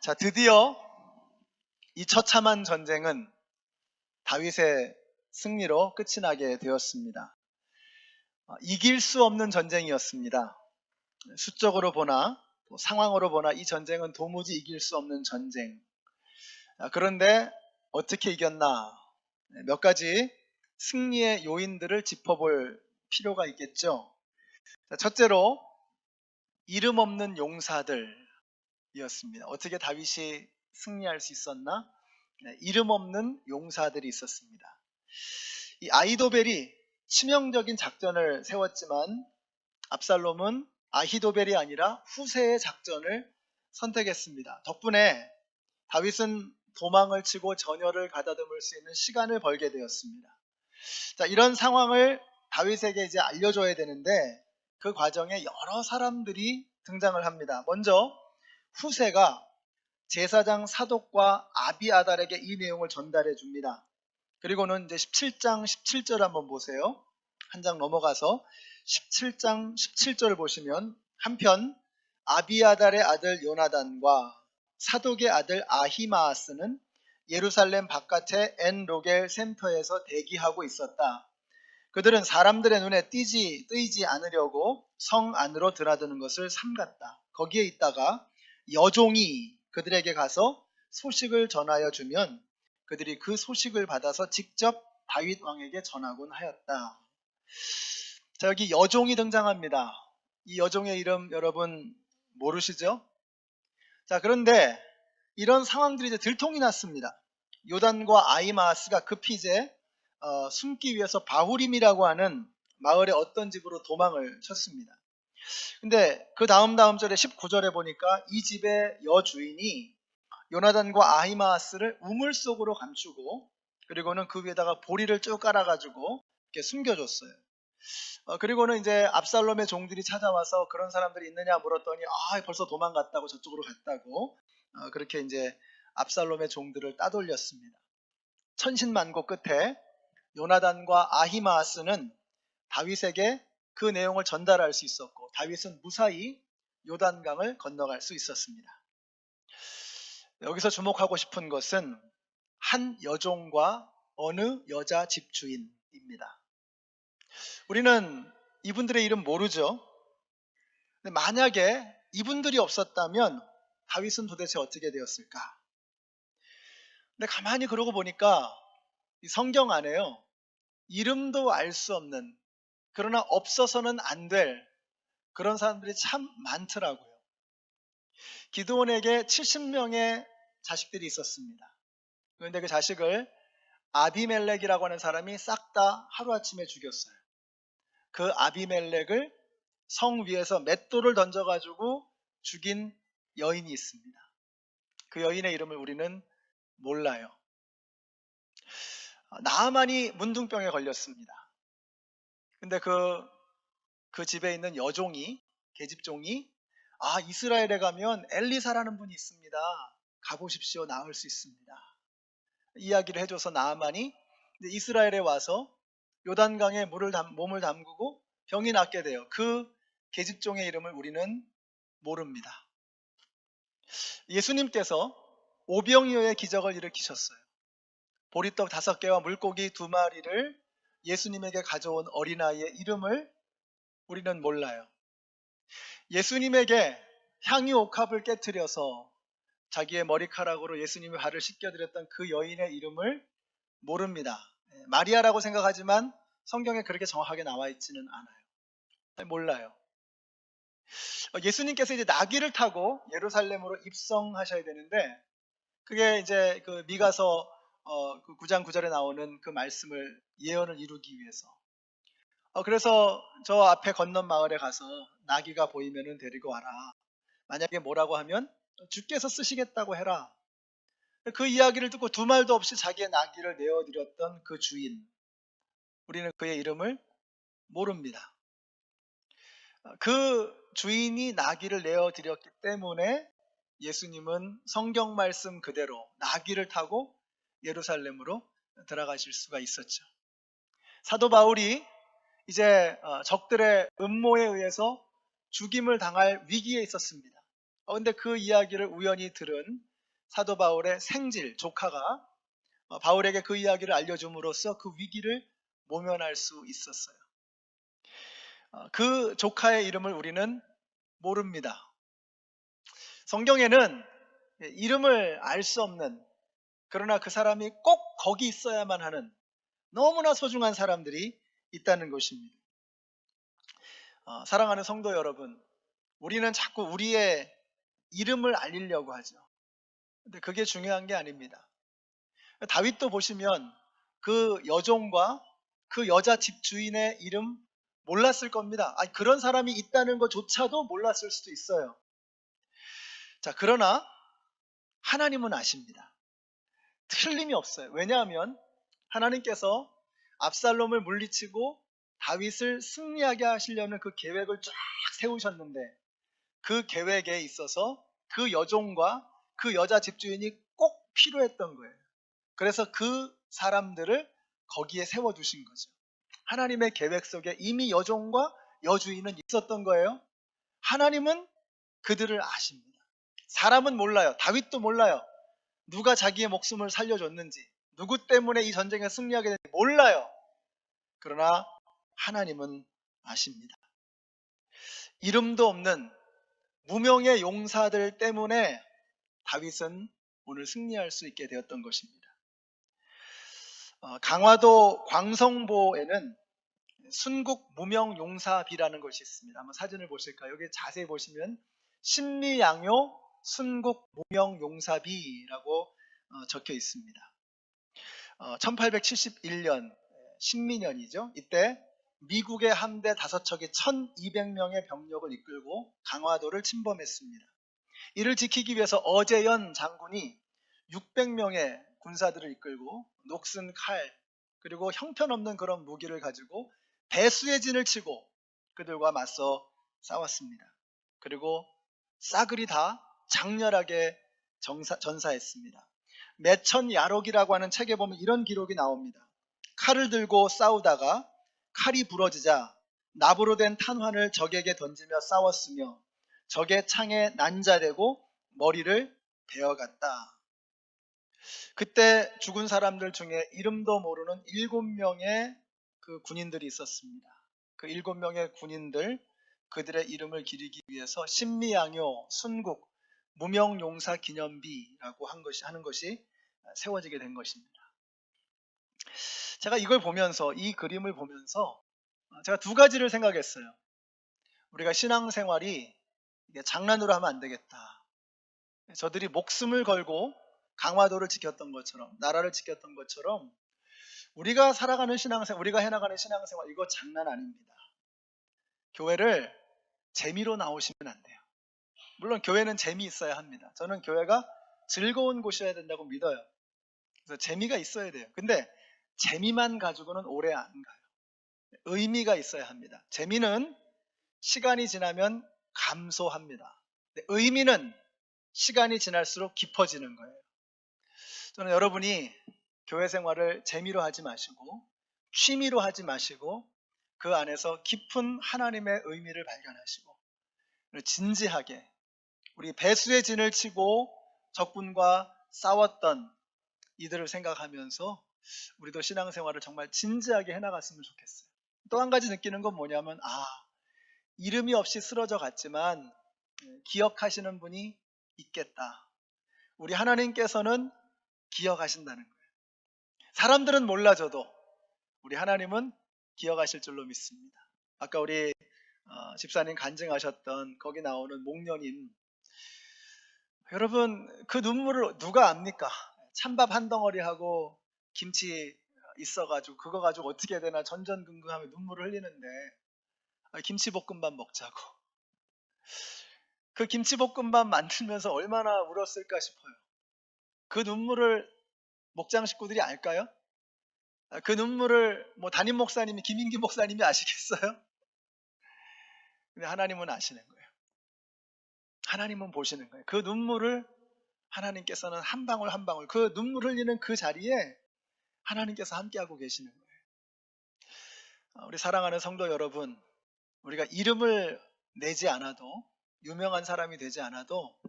자, 드디어 이 처참한 전쟁은 다윗의 승리로 끝이 나게 되었습니다. 이길 수 없는 전쟁이었습니다. 수적으로 보나 상황으로 보나 이 전쟁은 도무지 이길 수 없는 전쟁. 그런데 어떻게 이겼나? 몇 가지 승리의 요인들을 짚어볼 필요가 있겠죠. 첫째로 이름 없는 용사들이었습니다. 어떻게 다윗이 승리할 수 있었나? 이름 없는 용사들이 있었습니다. 이 아히도벨이 치명적인 작전을 세웠지만 압살롬은 아히도벨이 아니라 후세의 작전을 선택했습니다. 덕분에 다윗은 도망을 치고 전열을 가다듬을 수 있는 시간을 벌게 되었습니다. 자, 이런 상황을 다윗에게 이제 알려줘야 되는데 그 과정에 여러 사람들이 등장을 합니다. 먼저 후세가 제사장 사독과 아비아달에게 이 내용을 전달해 줍니다. 그리고는 이제 17장 17절 한번 보세요. 한 장 넘어가서 17장 17절을 보시면 한편 아비아달의 아들 요나단과 사독의 아들 아히마아스는 예루살렘 바깥의 엔로겔 센터에서 대기하고 있었다. 그들은 사람들의 눈에 뜨이지 않으려고 성 안으로 드나드는 것을 삼갔다. 거기에 있다가 여종이 그들에게 가서 소식을 전하여 주면 그들이 그 소식을 받아서 직접 다윗 왕에게 전하곤 하였다. 자, 여기 여종이 등장합니다. 이 여종의 이름 여러분 모르시죠? 자, 그런데 이런 상황들이 이제 들통이 났습니다. 요단과 아히마아스가 급히 이제 숨기 위해서 바후림이라고 하는 마을의 어떤 집으로 도망을 쳤습니다. 근데 그 다음 절에 19절에 보니까 이 집의 여주인이 요나단과 아히마아스를 우물 속으로 감추고 그리고는 그 위에다가 보리를 쭉 깔아가지고 이렇게 숨겨줬어요. 그리고는 이제 압살롬의 종들이 찾아와서 그런 사람들이 있느냐 물었더니 벌써 도망갔다고 저쪽으로 갔다고 그렇게 이제 압살롬의 종들을 따돌렸습니다. 천신만고 끝에 요나단과 아히마아스는 다윗에게 그 내용을 전달할 수 있었고 다윗은 무사히 요단강을 건너갈 수 있었습니다. 여기서 주목하고 싶은 것은 한 여종과 어느 여자 집주인입니다. 우리는 이분들의 이름 모르죠. 근데 만약에 이분들이 없었다면 다윗은 도대체 어떻게 되었을까? 근데 가만히 그러고 보니까 이 성경 안에요. 이름도 알 수 없는 그러나 없어서는 안 될 그런 사람들이 참 많더라고요. 기드온에게 70명의 자식들이 있었습니다. 그런데 그 자식을 아비멜렉이라고 하는 사람이 싹 다 하루아침에 죽였어요. 그 아비멜렉을 성 위에서 맷돌을 던져가지고 죽인 여인이 있습니다. 그 여인의 이름을 우리는 몰라요. 나아만이 문둥병에 걸렸습니다. 근데 그 집에 있는 여종이, 계집종이 이스라엘에 가면 엘리사라는 분이 있습니다. 가보십시오. 나을 수 있습니다. 이야기를 해줘서 나아만이 이스라엘에 와서 요단강에 몸을 담그고 병이 낫게 돼요. 그 계집종의 이름을 우리는 모릅니다. 예수님께서 오병이어의 기적을 일으키셨어요. 보리떡 5개와 물고기 2마리를 예수님에게 가져온 어린아이의 이름을 우리는 몰라요. 예수님에게 향유 옥합을 깨트려서 자기의 머리카락으로 예수님의 발을 씻겨드렸던 그 여인의 이름을 모릅니다. 마리아라고 생각하지만 성경에 그렇게 정확하게 나와 있지는 않아요. 몰라요. 예수님께서 이제 나귀를 타고 예루살렘으로 입성하셔야 되는데 그게 이제 그 미가서 그 9장 9절에 나오는 그 말씀을 예언을 이루기 위해서 그래서 저 앞에 건넌 마을에 가서 나귀가 보이면은 데리고 와라. 만약에 뭐라고 하면 주께서 쓰시겠다고 해라. 그 이야기를 듣고 두 말도 없이 자기의 나귀를 내어드렸던 그 주인, 우리는 그의 이름을 모릅니다. 그 주인이 나귀를 내어드렸기 때문에 예수님은 성경 말씀 그대로 나귀를 타고 예루살렘으로 들어가실 수가 있었죠. 사도 바울이 이제 적들의 음모에 의해서 죽임을 당할 위기에 있었습니다. 그런데 그 이야기를 우연히 들은 사도 바울의 생질 조카가 바울에게 그 이야기를 알려줌으로써 그 위기를 모면할 수 있었어요. 그 조카의 이름을 우리는 모릅니다. 성경에는 이름을 알 수 없는, 그러나 그 사람이 꼭 거기 있어야만 하는 너무나 소중한 사람들이 있다는 것입니다. 사랑하는 성도 여러분, 우리는 자꾸 우리의 이름을 알리려고 하죠. 근데 그게 중요한 게 아닙니다. 다윗도 보시면 그 여종과 그 여자 집주인의 이름 몰랐을 겁니다. 그런 사람이 있다는 것조차도 몰랐을 수도 있어요. 자, 그러나 하나님은 아십니다. 틀림이 없어요. 왜냐하면 하나님께서 압살롬을 물리치고 다윗을 승리하게 하시려는 그 계획을 쫙 세우셨는데, 그 계획에 있어서 그 여종과 그 여자 집주인이 꼭 필요했던 거예요. 그래서 그 사람들을 거기에 세워두신 거죠. 하나님의 계획 속에 이미 여종과 여주인은 있었던 거예요. 하나님은 그들을 아십니다. 사람은 몰라요. 다윗도 몰라요. 누가 자기의 목숨을 살려줬는지, 누구 때문에 이 전쟁에 승리하게 됐는지 몰라요. 그러나 하나님은 아십니다. 이름도 없는 무명의 용사들 때문에 다윗은 오늘 승리할 수 있게 되었던 것입니다. 강화도 광성보에는 순국 무명용사비라는 것이 있습니다. 한번 사진을 보실까요? 여기 자세히 보시면 신미양요 순국 무명용사비라고 적혀 있습니다. 1871년 신미년이죠. 이때 미국의 함대 5척이 1200명의 병력을 이끌고 강화도를 침범했습니다. 이를 지키기 위해서 어제연 장군이 600명의 군사들을 이끌고 녹슨 칼, 그리고 형편없는 그런 무기를 가지고 배수의 진을 치고 그들과 맞서 싸웠습니다. 그리고 싸그리 다 장렬하게 전사했습니다. 매천야록이라고 하는 책에 보면 이런 기록이 나옵니다. 칼을 들고 싸우다가 칼이 부러지자 납으로 된 탄환을 적에게 던지며 싸웠으며 적의 창에 난자되고 머리를 베어갔다. 그때 죽은 사람들 중에 이름도 모르는 7명의 그 군인들이 있었습니다. 그 7명의 군인들, 그들의 이름을 기리기 위해서 신미양요 순국 무명용사 기념비라고 하는 것이 세워지게 된 것입니다. 제가 이걸 보면서, 이 그림을 보면서 제가 두 가지를 생각했어요. 우리가 신앙생활이 이게 장난으로 하면 안 되겠다. 저들이 목숨을 걸고 강화도를 지켰던 것처럼, 나라를 지켰던 것처럼 우리가 살아가는 신앙생활, 우리가 해나가는 신앙생활, 이거 장난 아닙니다. 교회를 재미로 나오시면 안 돼요. 물론 교회는 재미있어야 합니다. 저는 교회가 즐거운 곳이어야 된다고 믿어요. 그래서 재미가 있어야 돼요. 근데 재미만 가지고는 오래 안 가요. 의미가 있어야 합니다. 재미는 시간이 지나면 감소합니다. 의미는 시간이 지날수록 깊어지는 거예요. 저는 여러분이 교회 생활을 재미로 하지 마시고 취미로 하지 마시고 그 안에서 깊은 하나님의 의미를 발견하시고 진지하게 우리 배수의 진을 치고 적군과 싸웠던 이들을 생각하면서 우리도 신앙생활을 정말 진지하게 해나갔으면 좋겠어요. 또 한 가지 느끼는 건 뭐냐면, 이름이 없이 쓰러져 갔지만 기억하시는 분이 있겠다. 우리 하나님께서는 기억하신다는 거예요. 사람들은 몰라줘도 우리 하나님은 기억하실 줄로 믿습니다. 아까 우리 집사님 간증하셨던 거기 나오는 목련인, 여러분 그 눈물을 누가 압니까? 찬밥 한 덩어리 하고 김치 있어가지고 그거 가지고 어떻게 해야 되나 전전긍긍하며 눈물을 흘리는데 김치볶음밥 먹자고. 그 김치볶음밥 만들면서 얼마나 울었을까 싶어요. 그 눈물을 목장 식구들이 알까요? 그 눈물을 담임 목사님이, 김인기 목사님이 아시겠어요? 근데 하나님은 아시는 거예요. 하나님은 보시는 거예요. 그 눈물을 하나님께서는 한 방울 한 방울, 그 눈물 흘리는 그 자리에 하나님께서 함께하고 계시는 거예요. 우리 사랑하는 성도 여러분, 우리가 이름을 내지 않아도, 유명한 사람이 되지 않아도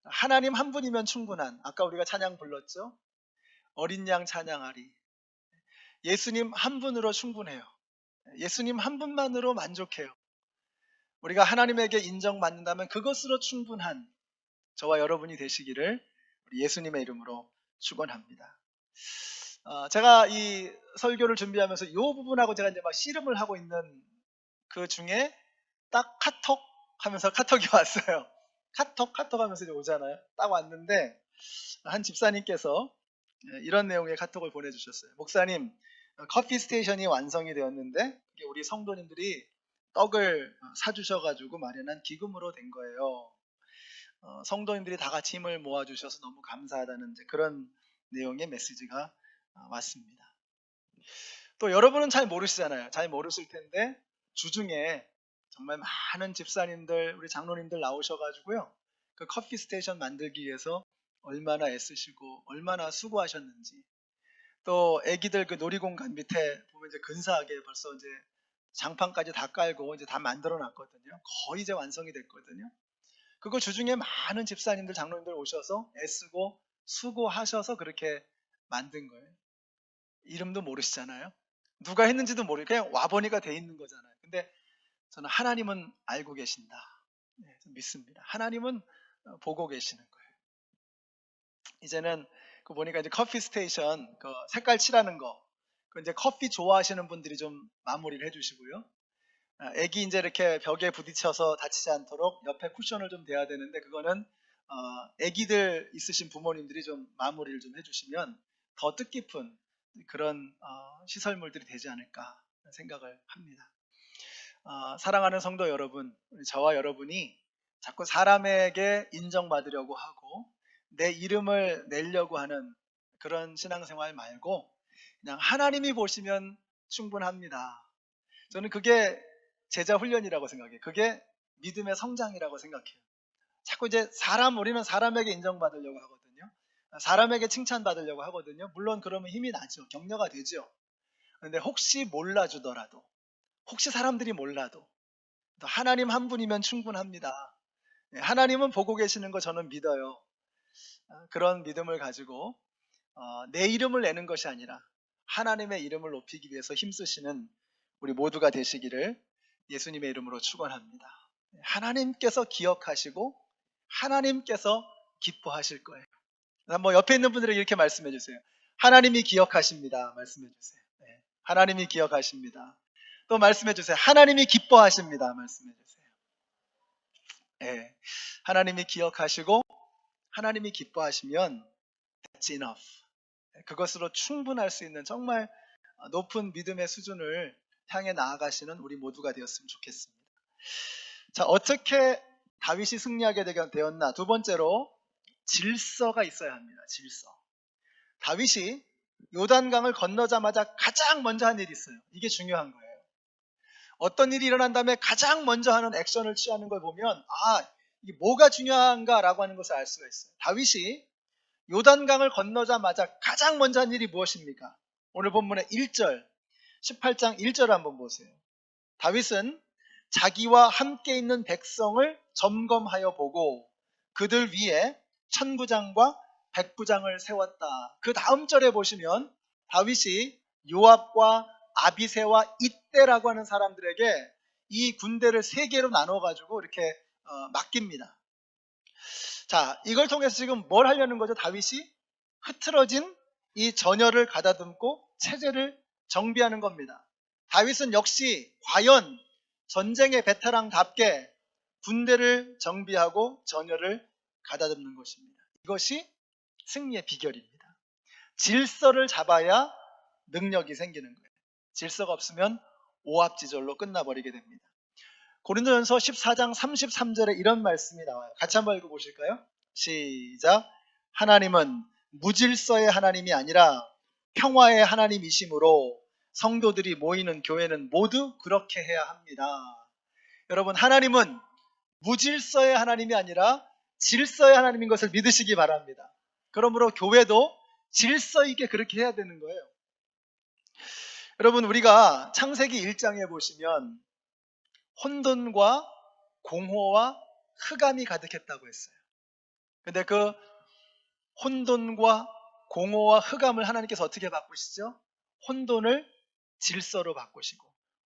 하나님 한 분이면 충분한, 아까 우리가 찬양 불렀죠? 어린 양 찬양하리. 예수님 한 분으로 충분해요. 예수님 한 분만으로 만족해요. 우리가 하나님에게 인정받는다면 그것으로 충분한 저와 여러분이 되시기를 우리 예수님의 이름으로 축원합니다. 제가 이 설교를 준비하면서 이 부분하고 제가 이제 막 씨름을 하고 있는 그 중에 딱 카톡 하면서 카톡이 왔어요. 카톡 하면서 이제 오잖아요. 딱 왔는데 한 집사님께서 이런 내용의 카톡을 보내주셨어요. 목사님, 커피 스테이션이 완성이 되었는데 우리 성도님들이 떡을 사주셔가지고 마련한 기금으로 된 거예요. 성도님들이 다 같이 힘을 모아주셔서 너무 감사하다는 그런 내용의 메시지가 왔습니다. 또 여러분은 잘 모르시잖아요. 잘 모르실 텐데 주중에 정말 많은 집사님들, 우리 장로님들 나오셔가지고요. 그 커피 스테이션 만들기 위해서 얼마나 애쓰시고 얼마나 수고하셨는지, 또 애기들 그 놀이공간 밑에 보면 이제 근사하게 벌써 이제 장판까지 다 깔고 이제 다 만들어 놨거든요. 거의 이제 완성이 됐거든요. 그거 주중에 많은 집사님들, 장로님들 오셔서 애쓰고 수고하셔서 그렇게 만든 거예요. 이름도 모르시잖아요. 누가 했는지도 모르고 그냥 와보니까 돼 있는 거잖아요. 근데 저는 하나님은 알고 계신다. 믿습니다. 하나님은 보고 계시는 거예요. 이제는 그 보니까 이제 커피 스테이션 그 색깔 칠하는 거, 그 이제 커피 좋아하시는 분들이 좀 마무리를 해주시고요. 애기 이제 이렇게 벽에 부딪혀서 다치지 않도록 옆에 쿠션을 좀 대야 되는데 그거는 애기들 있으신 부모님들이 좀 마무리를 좀 해주시면 더 뜻깊은 그런 시설물들이 되지 않을까 생각을 합니다. 사랑하는 성도 여러분, 저와 여러분이 자꾸 사람에게 인정받으려고 하고 내 이름을 내려고 하는 그런 신앙생활 말고 그냥 하나님이 보시면 충분합니다. 저는 그게 제자 훈련이라고 생각해요. 그게 믿음의 성장이라고 생각해요. 자꾸 이제 우리는 사람에게 인정받으려고 하거든요. 사람에게 칭찬받으려고 하거든요. 물론 그러면 힘이 나죠. 격려가 되죠. 그런데 혹시 몰라주더라도, 혹시 사람들이 몰라도 하나님 한 분이면 충분합니다. 하나님은 보고 계시는 거 저는 믿어요. 그런 믿음을 가지고 내 이름을 내는 것이 아니라 하나님의 이름을 높이기 위해서 힘쓰시는 우리 모두가 되시기를 예수님의 이름으로 축원합니다. 하나님께서 기억하시고 하나님께서 기뻐하실 거예요. 한번 옆에 있는 분들에게 이렇게 말씀해 주세요. 하나님이 기억하십니다. 말씀해 주세요. 네. 하나님이 기억하십니다. 또 말씀해 주세요. 하나님이 기뻐하십니다. 말씀해 주세요. 네. 하나님이 기억하시고 하나님이 기뻐하시면 that's enough. 그것으로 충분할 수 있는 정말 높은 믿음의 수준을 향해 나아가시는 우리 모두가 되었으면 좋겠습니다. 자, 어떻게 다윗이 승리하게 되었나? 두 번째로 질서가 있어야 합니다. 질서. 다윗이 요단강을 건너자마자 가장 먼저 한 일이 있어요. 이게 중요한 거예요. 어떤 일이 일어난 다음에 가장 먼저 하는 액션을 취하는 걸 보면 이게 뭐가 중요한가라고 하는 것을 알 수가 있어요. 다윗이 요단강을 건너자마자 가장 먼저 한 일이 무엇입니까? 오늘 본문의 1절, 18장 1절을 한번 보세요. 다윗은 자기와 함께 있는 백성을 점검하여 보고 그들 위에 천부장과 백부장을 세웠다. 그 다음 절에 보시면 다윗이 요압과 아비새와 이때라고 하는 사람들에게 이 군대를 세 개로 나눠 가지고 이렇게 맡깁니다. 자, 이걸 통해서 지금 뭘 하려는 거죠? 다윗이 흐트러진 이 전열을 가다듬고 체제를 정비하는 겁니다. 다윗은 역시 과연 전쟁의 베테랑답게 군대를 정비하고 전열을 가다듬는 것입니다. 이것이 승리의 비결입니다. 질서를 잡아야 능력이 생기는 거예요. 질서가 없으면 오합지졸로 끝나버리게 됩니다. 고린도전서 14장 33절에 이런 말씀이 나와요. 같이 한번 읽어보실까요? 시작. 하나님은 무질서의 하나님이 아니라 평화의 하나님이시므로 성도들이 모이는 교회는 모두 그렇게 해야 합니다. 여러분, 하나님은 무질서의 하나님이 아니라 질서의 하나님인 것을 믿으시기 바랍니다. 그러므로 교회도 질서 있게 그렇게 해야 되는 거예요. 여러분, 우리가 창세기 1장에 보시면 혼돈과 공허와 흑암이 가득했다고 했어요. 근데 그 혼돈과 공허와 흑암을 하나님께서 어떻게 바꾸시죠? 혼돈을 질서로 바꾸시고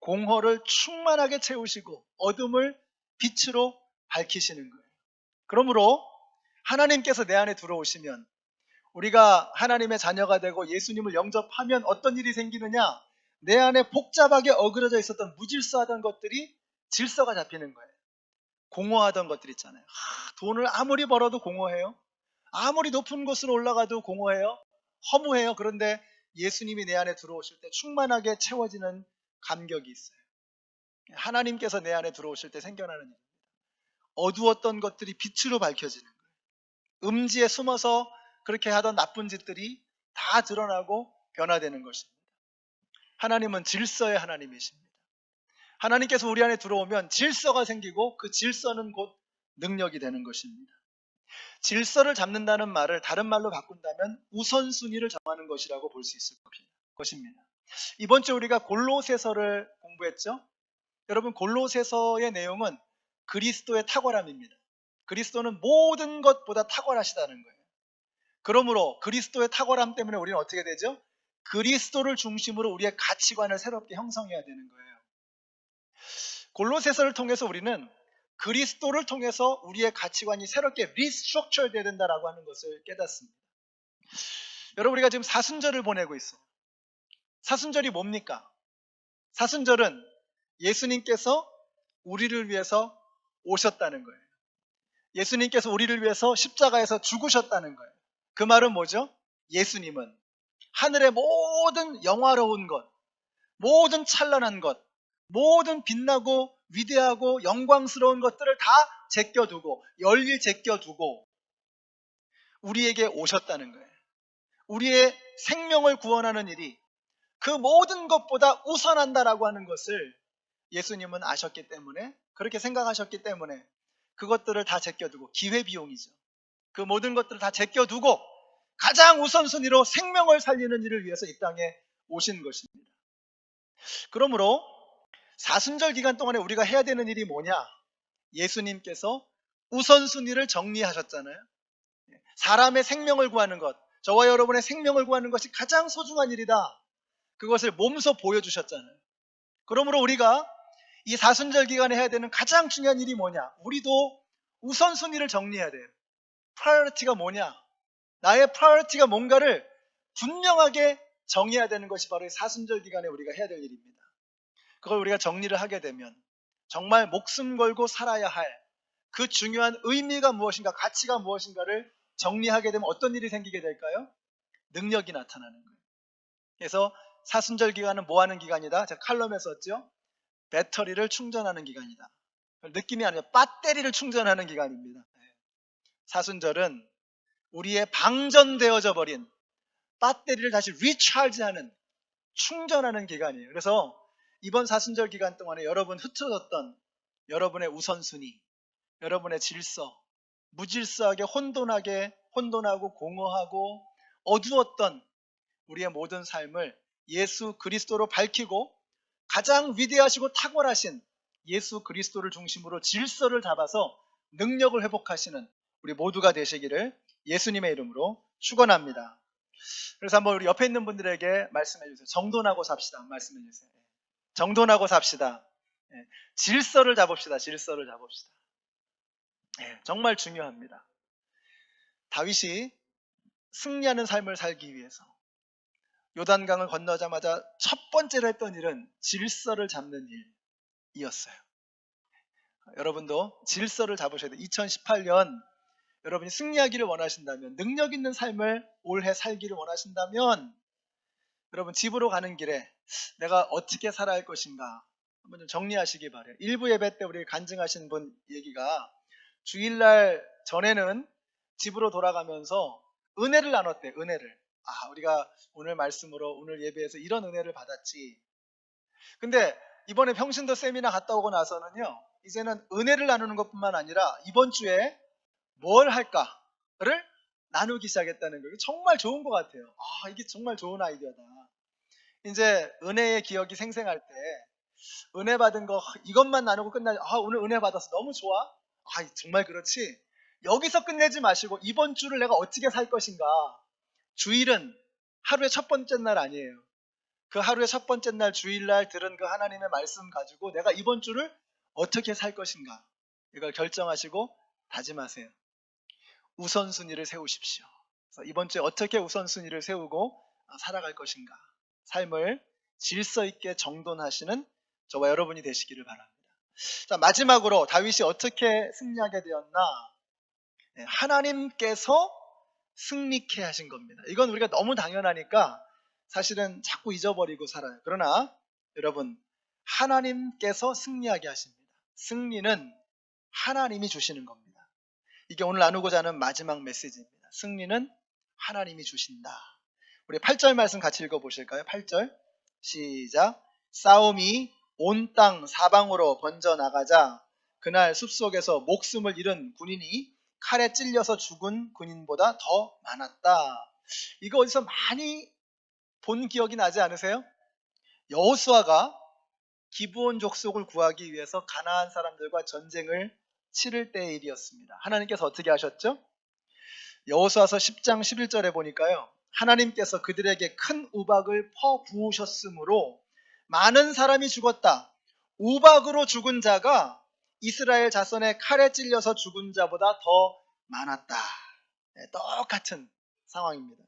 공허를 충만하게 채우시고 어둠을 빛으로 밝히시는 거예요. 그러므로 하나님께서 내 안에 들어오시면 우리가 하나님의 자녀가 되고 예수님을 영접하면 어떤 일이 생기느냐? 내 안에 복잡하게 어그러져 있었던 무질서하던 것들이 질서가 잡히는 거예요. 공허하던 것들 있잖아요. 돈을 아무리 벌어도 공허해요. 아무리 높은 곳으로 올라가도 공허해요. 허무해요. 그런데 예수님이 내 안에 들어오실 때 충만하게 채워지는 감격이 있어요. 하나님께서 내 안에 들어오실 때 생겨나는 일. 어두웠던 것들이 빛으로 밝혀지는 거예요. 음지에 숨어서 그렇게 하던 나쁜 짓들이 다 드러나고 변화되는 것입니다. 하나님은 질서의 하나님이십니다. 하나님께서 우리 안에 들어오면 질서가 생기고 그 질서는 곧 능력이 되는 것입니다. 질서를 잡는다는 말을 다른 말로 바꾼다면 우선순위를 정하는 것이라고 볼 수 있을 것입니다. 이번 주 우리가 골로새서를 공부했죠? 여러분, 골로새서의 내용은 그리스도의 탁월함입니다. 그리스도는 모든 것보다 탁월하시다는 거예요. 그러므로 그리스도의 탁월함 때문에 우리는 어떻게 되죠? 그리스도를 중심으로 우리의 가치관을 새롭게 형성해야 되는 거예요. 골로새서를 통해서 우리는 그리스도를 통해서 우리의 가치관이 새롭게 리스트럭처 되어야 된다라고 하는 것을 깨닫습니다. 여러분, 우리가 지금 사순절을 보내고 있어요. 사순절이 뭡니까? 사순절은 예수님께서 우리를 위해서 오셨다는 거예요. 예수님께서 우리를 위해서 십자가에서 죽으셨다는 거예요. 그 말은 뭐죠? 예수님은 하늘의 모든 영화로운 것, 모든 찬란한 것, 모든 빛나고 위대하고 영광스러운 것들을 다 제껴두고 열일 제껴두고 우리에게 오셨다는 거예요. 우리의 생명을 구원하는 일이 그 모든 것보다 우선한다라고 하는 것을 예수님은 아셨기 때문에, 그렇게 생각하셨기 때문에 그것들을 다 제껴두고, 기회비용이죠. 그 모든 것들을 다 제껴두고 가장 우선순위로 생명을 살리는 일을 위해서 이 땅에 오신 것입니다. 그러므로 사순절 기간 동안에 우리가 해야 되는 일이 뭐냐? 예수님께서 우선순위를 정리하셨잖아요. 사람의 생명을 구하는 것, 저와 여러분의 생명을 구하는 것이 가장 소중한 일이다. 그것을 몸소 보여주셨잖아요. 그러므로 우리가 이 사순절 기간에 해야 되는 가장 중요한 일이 뭐냐? 우리도 우선순위를 정리해야 돼요. 프라이어리티가 뭐냐? 나의 프라이어리티가 뭔가를 분명하게 정해야 되는 것이 바로 이 사순절 기간에 우리가 해야 될 일입니다. 그걸 우리가 정리를 하게 되면 정말 목숨 걸고 살아야 할 그 중요한 의미가 무엇인가, 가치가 무엇인가를 정리하게 되면 어떤 일이 생기게 될까요? 능력이 나타나는 거예요. 그래서 사순절 기간은 뭐 하는 기간이다? 제가 칼럼에 썼죠? 배터리를 충전하는 기간이다. 느낌이 아니라 배터리를 충전하는 기간입니다. 사순절은 우리의 방전되어져 버린 배터리를 다시 리차지하는, 충전하는 기간이에요. 그래서 이번 사순절 기간 동안에 여러분 흐트러졌던 여러분의 우선순위, 여러분의 질서, 무질서하게 혼돈하고 공허하고 어두웠던 우리의 모든 삶을 예수 그리스도로 밝히고 가장 위대하시고 탁월하신 예수 그리스도를 중심으로 질서를 잡아서 능력을 회복하시는 우리 모두가 되시기를 예수님의 이름으로 축원합니다. 그래서 한번 우리 옆에 있는 분들에게 말씀해 주세요. 정돈하고 삽시다. 말씀해 주세요. 정돈하고 삽시다. 질서를 잡읍시다. 질서를 잡읍시다. 정말 중요합니다. 다윗이 승리하는 삶을 살기 위해서 요단강을 건너자마자 첫 번째로 했던 일은 질서를 잡는 일이었어요. 여러분도 질서를 잡으셔야 돼요. 2018년 여러분이 승리하기를 원하신다면, 능력 있는 삶을 올해 살기를 원하신다면 여러분 집으로 가는 길에 내가 어떻게 살아야 할 것인가 한번 좀 정리하시기 바래요. 일부 예배 때 우리 간증하신 분 얘기가 주일날 전에는 집으로 돌아가면서 은혜를 나눴대. 은혜를. 우리가 오늘 말씀으로 오늘 예배에서 이런 은혜를 받았지. 근데 이번에 평신도 세미나 갔다 오고 나서는요, 이제는 은혜를 나누는 것뿐만 아니라 이번 주에 뭘 할까를 나누기 시작했다는 거예요. 정말 좋은 것 같아요. 이게 정말 좋은 아이디어다. 이제 은혜의 기억이 생생할 때 은혜 받은 거 이것만 나누고 끝나지. 오늘 은혜 받아서 너무 좋아. 정말 그렇지. 여기서 끝내지 마시고 이번 주를 내가 어떻게 살 것인가. 주일은 하루의 첫 번째 날 아니에요. 그 하루의 첫 번째 날 주일날 들은 그 하나님의 말씀 가지고 내가 이번 주를 어떻게 살 것인가. 이걸 결정하시고 다짐하세요. 우선순위를 세우십시오. 그래서 이번 주에 어떻게 우선순위를 세우고 살아갈 것인가. 삶을 질서 있게 정돈하시는 저와 여러분이 되시기를 바랍니다. 자, 마지막으로 다윗이 어떻게 승리하게 되었나? 하나님께서 승리케 하신 겁니다. 이건 우리가 너무 당연하니까 사실은 자꾸 잊어버리고 살아요. 그러나 여러분, 하나님께서 승리하게 하십니다. 승리는 하나님이 주시는 겁니다. 이게 오늘 나누고자 하는 마지막 메시지입니다. 승리는 하나님이 주신다. 우리 8절 말씀 같이 읽어보실까요? 8절 시작. 싸움이 온 땅 사방으로 번져나가자 그날 숲속에서 목숨을 잃은 군인이 칼에 찔려서 죽은 군인보다 더 많았다. 이거 어디서 많이 본 기억이 나지 않으세요? 여호수아가 기브온 족속을 구하기 위해서 가나안 사람들과 전쟁을 치를 때의 일이었습니다. 하나님께서 어떻게 하셨죠? 여호수아서 10장 11절에 보니까요. 하나님께서 그들에게 큰 우박을 퍼부으셨으므로 많은 사람이 죽었다. 우박으로 죽은 자가 이스라엘 자손의 칼에 찔려서 죽은 자보다 더 많았다. 똑같은 상황입니다.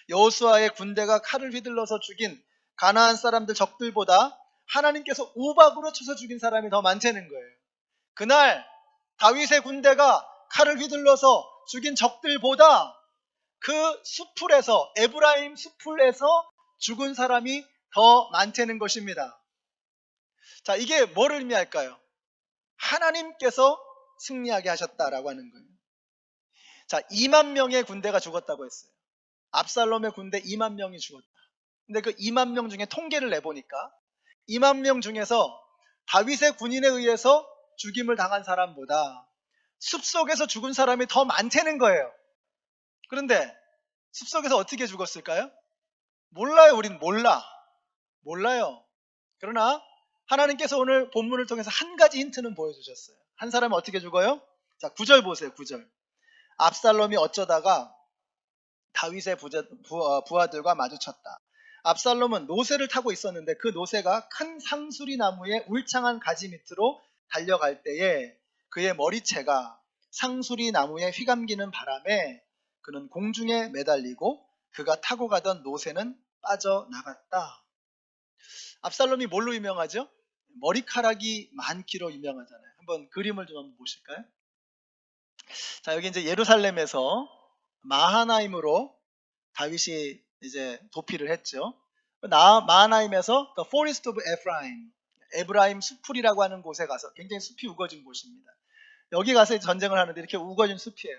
여호수아의 군대가 칼을 휘둘러서 죽인 가나안 사람들 적들보다 하나님께서 우박으로 쳐서 죽인 사람이 더 많다는 거예요. 그날 다윗의 군대가 칼을 휘둘러서 죽인 적들보다 그 수풀에서 에브라임 수풀에서 죽은 사람이 더 많다는 것입니다. 자, 이게 뭐를 의미할까요? 하나님께서 승리하게 하셨다라고 하는 거예요. 자, 2만 명의 군대가 죽었다고 했어요. 압살롬의 군대 2만 명이 죽었다. 근데 그 2만 명 중에 통계를 내보니까 2만 명 중에서 다윗의 군인에 의해서 죽임을 당한 사람보다 숲속에서 죽은 사람이 더 많다는 거예요. 그런데 숲속에서 어떻게 죽었을까요? 몰라요. 우린 몰라요. 그러나 하나님께서 오늘 본문을 통해서 한 가지 힌트는 보여주셨어요. 한 사람은 어떻게 죽어요? 자, 9절 보세요. 9절. 압살롬이 어쩌다가 다윗의 부하들과 마주쳤다. 압살롬은 노새를 타고 있었는데 그 노새가 큰 상수리 나무의 울창한 가지 밑으로 달려갈 때에 그의 머리채가 상수리 나무에 휘감기는 바람에 그는 공중에 매달리고 그가 타고 가던 노새는 빠져나갔다. 압살롬이 뭘로 유명하죠? 머리카락이 많기로 유명하잖아요. 한번 그림을 좀 한번 보실까요? 자, 여기 이제 예루살렘에서 마하나임으로 다윗이 이제 도피를 했죠. 마하나임에서 The Forest of Ephraim, 에브라임 수풀이라고 하는 곳에 가서 굉장히 숲이 우거진 곳입니다. 여기 가서 전쟁을 하는데 이렇게 우거진 숲이에요.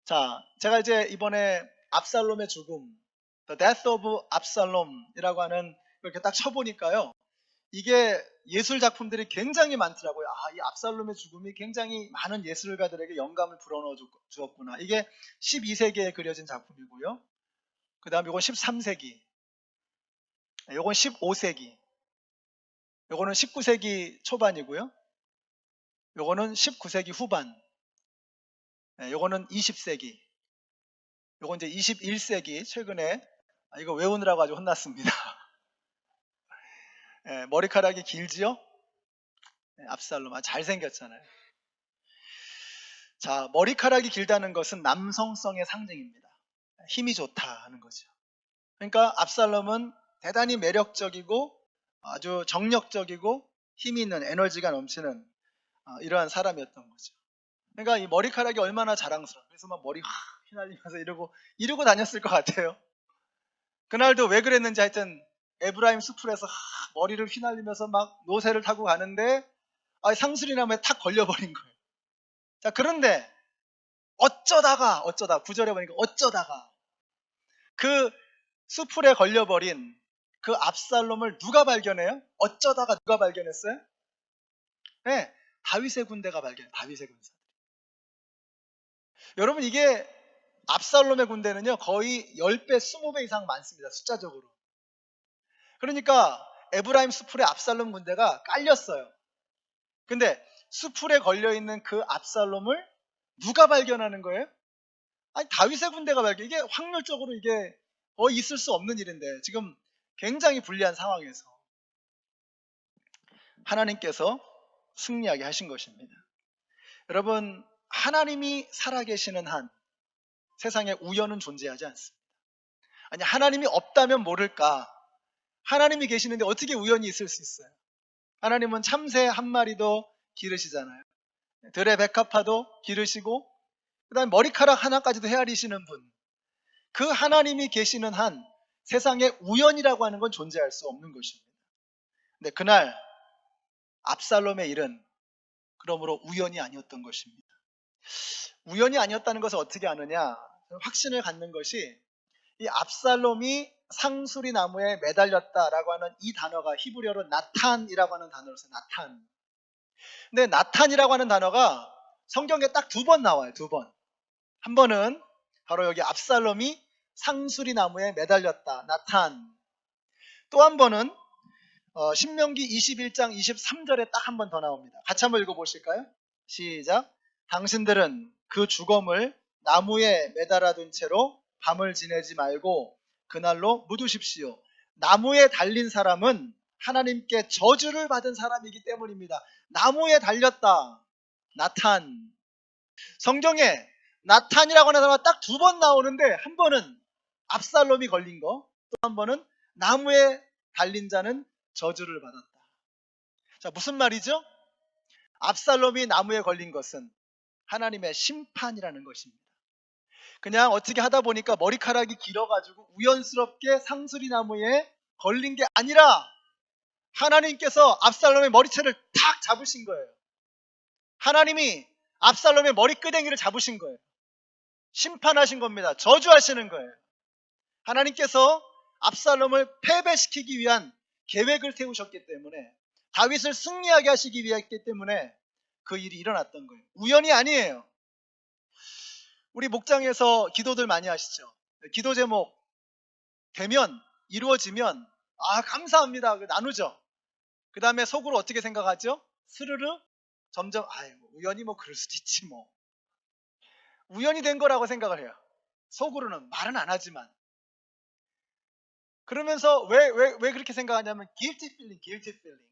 자, 제가 이제 이번에 압살롬의 죽음, The Death of Absalom이라고 하는 이렇게 딱 쳐보니까요. 이게 예술 작품들이 굉장히 많더라고요. 이 압살롬의 죽음이 굉장히 많은 예술가들에게 영감을 불어넣어 주었구나. 이게 12세기에 그려진 작품이고요. 그 다음 이건 13세기, 이건 15세기, 이거는 19세기 초반이고요. 이거는 19세기 후반, 이거는 20세기, 이건 이제 21세기 최근에 이거 외우느라고 아주 혼났습니다. 머리카락이 길지요? 압살롬 잘생겼잖아요. 자, 머리카락이 길다는 것은 남성성의 상징입니다. 힘이 좋다 하는 거죠. 그러니까 압살롬은 대단히 매력적이고 아주 정력적이고 힘이 있는 에너지가 넘치는 이러한 사람이었던 거죠. 그러니까 이 머리카락이 얼마나 자랑스러워. 그래서 막 머리 휘날리면서 이러고 다녔을 것 같아요. 그날도 왜 그랬는지 하여튼 에브라임 수풀에서 머리를 휘날리면서 막 노새를 타고 가는데 상수리나무에 탁 걸려버린 거예요. 자, 그런데 어쩌다가 9절에 보니까 어쩌다가 그 수풀에 걸려버린 그 압살롬을 누가 발견해요? 어쩌다가 누가 발견했어요? 네, 다윗의 군대가 다윗의 군사. 여러분, 이게 압살롬의 군대는요 거의 10배, 20배 이상 많습니다. 숫자적으로. 그러니까 에브라임 수풀에 압살롬 군대가 깔렸어요. 근데 수풀에 걸려있는 그 압살롬을 누가 발견하는 거예요? 아니, 다윗의 군대가 발견. 이게 확률적으로 이게 거의 있을 수 없는 일인데 지금 굉장히 불리한 상황에서 하나님께서 승리하게 하신 것입니다. 여러분, 하나님이 살아계시는 한 세상에 우연은 존재하지 않습니다. 아니, 하나님이 없다면 모를까? 하나님이 계시는데 어떻게 우연이 있을 수 있어요? 하나님은 참새 한 마리도 기르시잖아요. 들의 백합화도 기르시고, 그 다음에 머리카락 하나까지도 헤아리시는 분. 그 하나님이 계시는 한 세상에 우연이라고 하는 건 존재할 수 없는 것입니다. 근데 그날 압살롬의 일은 그러므로 우연이 아니었던 것입니다. 우연이 아니었다는 것을 어떻게 아느냐? 확신을 갖는 것이 이 압살롬이 상수리 나무에 매달렸다라고 하는 이 단어가 히브리어로 나탄이라고 하는 단어로 써요. 나탄. 근데 나탄이라고 하는 단어가 성경에 딱 2번 나와요. 2번. 한 번은 바로 여기 압살롬이 상수리 나무에 매달렸다. 나탄. 또 한 번은 신명기 21장 23절에 딱 한 번 더 나옵니다. 같이 한번 읽어보실까요? 시작. 당신들은 그 주검을 나무에 매달아둔 채로 밤을 지내지 말고 그날로 묻으십시오. 나무에 달린 사람은 하나님께 저주를 받은 사람이기 때문입니다. 나무에 달렸다. 나탄. 성경에 나탄이라고 하는 단어가 딱 2번 나오는데 한 번은 압살롬이 걸린 거, 또 한 번은 나무에 달린 자는 저주를 받았다. 자, 무슨 말이죠? 압살롬이 나무에 걸린 것은 하나님의 심판이라는 것입니다. 그냥 어떻게 하다 보니까 머리카락이 길어가지고 우연스럽게 상수리 나무에 걸린 게 아니라 하나님께서 압살롬의 머리채를 탁 잡으신 거예요. 하나님이 압살롬의 머리끄댕이를 잡으신 거예요. 심판하신 겁니다. 저주하시는 거예요. 하나님께서 압살롬을 패배시키기 위한 계획을 세우셨기 때문에, 다윗을 승리하게 하시기 위했기 때문에 그 일이 일어났던 거예요. 우연이 아니에요. 우리 목장에서 기도들 많이 하시죠. 기도 제목 되면, 이루어지면 감사합니다 나누죠. 그 다음에 속으로 어떻게 생각하죠? 스르르 점점 우연히 그럴 수도 있지 우연이 된 거라고 생각을 해요. 속으로는 말은 안 하지만. 그러면서 왜 그렇게 생각하냐면 guilty feeling.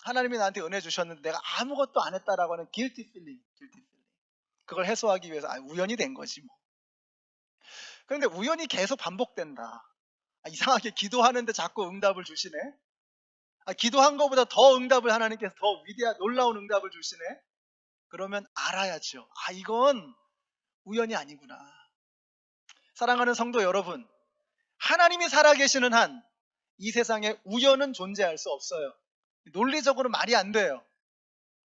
하나님이 나한테 은혜 주셨는데 내가 아무것도 안 했다라고 하는 guilty feeling. 그걸 해소하기 위해서 우연이 된 거지 그런데 우연이 계속 반복된다. 이상하게 기도하는데 자꾸 응답을 주시네. 기도한 것보다 더 응답을 하나님께서 더 위대한 놀라운 응답을 주시네. 그러면 알아야죠. 이건 우연이 아니구나. 사랑하는 성도 여러분, 하나님이 살아계시는 한 이 세상에 우연은 존재할 수 없어요. 논리적으로 말이 안 돼요.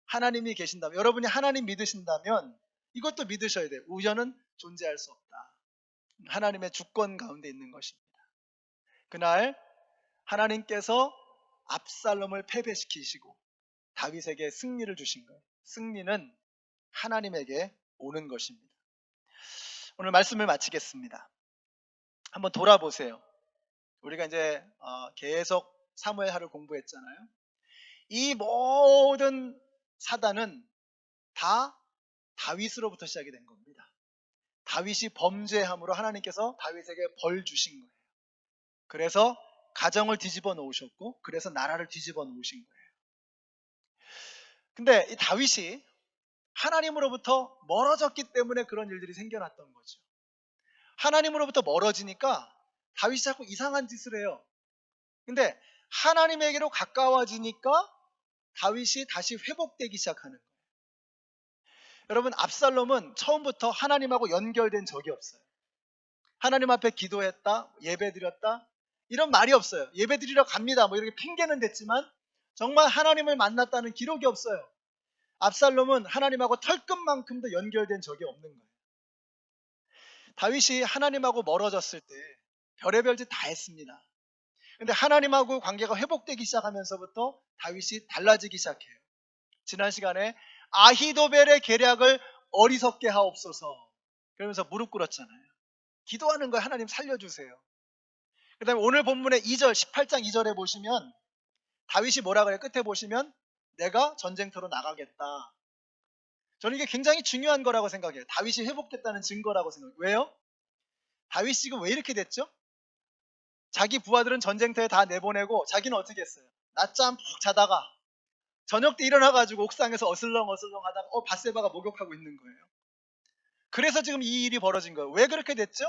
하나님이 계신다면, 여러분이 하나님 믿으신다면 이것도 믿으셔야 돼요. 우연은 존재할 수 없다. 하나님의 주권 가운데 있는 것입니다. 그날 하나님께서 압살롬을 패배시키시고 다윗에게 승리를 주신 거예요. 승리는 하나님에게 오는 것입니다. 오늘 말씀을 마치겠습니다. 한번 돌아보세요. 우리가 이제 계속 사무엘하를 공부했잖아요. 이 모든 사단은 다 다윗으로부터 시작이 된 겁니다. 다윗이 범죄함으로 하나님께서 다윗에게 벌 주신 거예요. 그래서 가정을 뒤집어 놓으셨고, 그래서 나라를 뒤집어 놓으신 거예요. 근데 이 다윗이 하나님으로부터 멀어졌기 때문에 그런 일들이 생겨났던 거죠. 하나님으로부터 멀어지니까 다윗이 자꾸 이상한 짓을 해요. 근데 하나님에게로 가까워지니까 다윗이 다시 회복되기 시작하는 거예요. 여러분, 압살롬은 처음부터 하나님하고 연결된 적이 없어요. 하나님 앞에 기도했다, 예배드렸다, 이런 말이 없어요. 예배드리러 갑니다 이렇게 핑계는 됐지만 정말 하나님을 만났다는 기록이 없어요. 압살롬은 하나님하고 털끝만큼도 연결된 적이 없는 거예요. 다윗이 하나님하고 멀어졌을 때 별의별 짓 다 했습니다. 근데 하나님하고 관계가 회복되기 시작하면서부터 다윗이 달라지기 시작해요. 지난 시간에 아히도벨의 계략을 어리석게 하옵소서 그러면서 무릎 꿇었잖아요. 기도하는 거예요. 하나님 살려주세요. 그 다음에 오늘 본문의 2절 18장 2절에 보시면 다윗이 뭐라 그래요? 끝에 보시면 내가 전쟁터로 나가겠다. 저는 이게 굉장히 중요한 거라고 생각해요. 다윗이 회복됐다는 증거라고 생각해요. 왜요? 다윗이 지금 왜 이렇게 됐죠? 자기 부하들은 전쟁터에 다 내보내고 자기는 어떻게 했어요? 낮잠 푹 자다가 저녁 때 일어나가지고 옥상에서 어슬렁어슬렁 하다가 밧세바가 목욕하고 있는 거예요. 그래서 지금 이 일이 벌어진 거예요. 왜 그렇게 됐죠?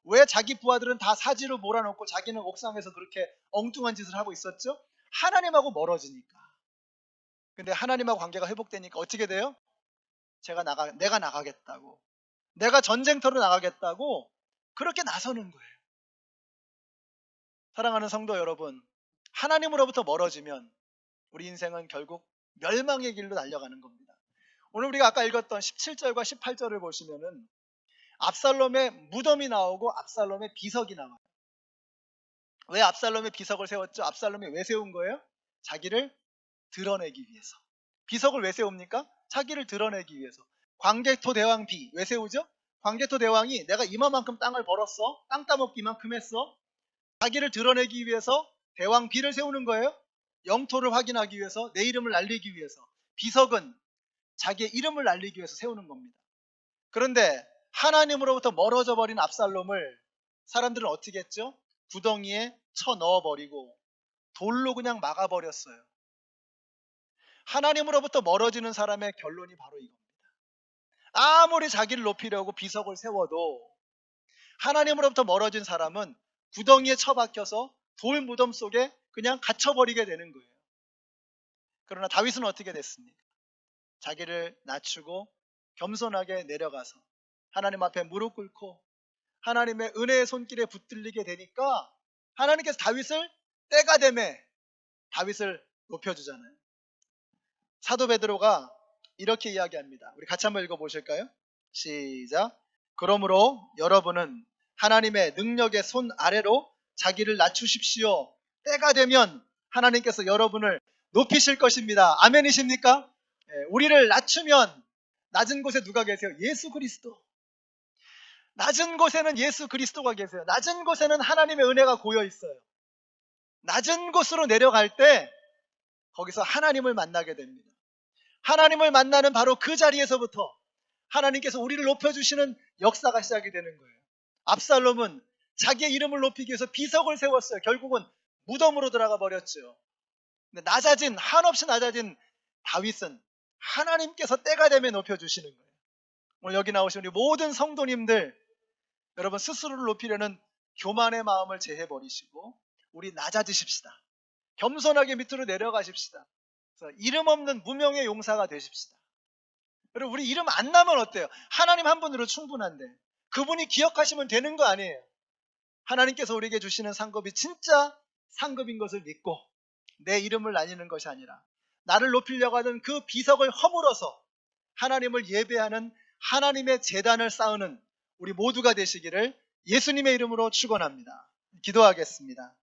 왜 자기 부하들은 다 사지로 몰아넣고 자기는 옥상에서 그렇게 엉뚱한 짓을 하고 있었죠? 하나님하고 멀어지니까. 근데 하나님하고 관계가 회복되니까 어떻게 돼요? 내가 나가겠다고. 내가 전쟁터로 나가겠다고 그렇게 나서는 거예요. 사랑하는 성도 여러분, 하나님으로부터 멀어지면 우리 인생은 결국 멸망의 길로 달려가는 겁니다. 오늘 우리가 아까 읽었던 17절과 18절을 보시면은 압살롬의 무덤이 나오고 압살롬의 비석이 나와요. 왜 압살롬의 비석을 세웠죠? 압살롬이 왜 세운 거예요? 자기를 드러내기 위해서. 비석을 왜 세웁니까? 자기를 드러내기 위해서. 광개토 대왕 왜 세우죠? 광개토 대왕이 내가 이만큼 땅을 벌었어. 땅 따먹기 이만큼 했어. 자기를 드러내기 위해서 대왕 비를 세우는 거예요. 영토를 확인하기 위해서, 내 이름을 알리기 위해서. 비석은 자기의 이름을 알리기 위해서 세우는 겁니다. 그런데 하나님으로부터 멀어져 버린 압살롬을 사람들은 어떻게 했죠? 구덩이에 쳐 넣어버리고 돌로 그냥 막아버렸어요. 하나님으로부터 멀어지는 사람의 결론이 바로 이겁니다. 아무리 자기를 높이려고 비석을 세워도 하나님으로부터 멀어진 사람은 구덩이에 처박혀서 돌 무덤 속에 그냥 갇혀버리게 되는 거예요. 그러나 다윗은 어떻게 됐습니까? 자기를 낮추고 겸손하게 내려가서 하나님 앞에 무릎 꿇고 하나님의 은혜의 손길에 붙들리게 되니까 하나님께서 다윗을 때가 되매 다윗을 높여주잖아요. 사도 베드로가 이렇게 이야기합니다. 우리 같이 한번 읽어보실까요? 시작. 그러므로 여러분은 하나님의 능력의 손 아래로 자기를 낮추십시오. 때가 되면 하나님께서 여러분을 높이실 것입니다. 아멘이십니까? 우리를 낮추면 낮은 곳에 누가 계세요? 예수 그리스도. 낮은 곳에는 예수 그리스도가 계세요. 낮은 곳에는 하나님의 은혜가 고여 있어요. 낮은 곳으로 내려갈 때 거기서 하나님을 만나게 됩니다. 하나님을 만나는 바로 그 자리에서부터 하나님께서 우리를 높여주시는 역사가 시작이 되는 거예요. 압살롬은 자기의 이름을 높이기 위해서 비석을 세웠어요. 결국은 무덤으로 들어가 버렸죠. 근데 한없이 낮아진 다윗은 하나님께서 때가 되면 높여주시는 거예요. 오늘 여기 나오신 우리 모든 성도님들, 여러분 스스로를 높이려는 교만의 마음을 제해버리시고 우리 낮아지십시다. 겸손하게 밑으로 내려가십시다. 그래서 이름 없는 무명의 용사가 되십시다. 여러분 우리 이름 안 나면 어때요? 하나님 한 분으로 충분한데 그분이 기억하시면 되는 거 아니에요. 하나님께서 우리에게 주시는 상급이 진짜 상급인 것을 믿고 내 이름을 날리는 것이 아니라 나를 높이려고 하는 그 비석을 허물어서 하나님을 예배하는 하나님의 제단을 쌓는 우리 모두가 되시기를 예수님의 이름으로 축원합니다. 기도하겠습니다.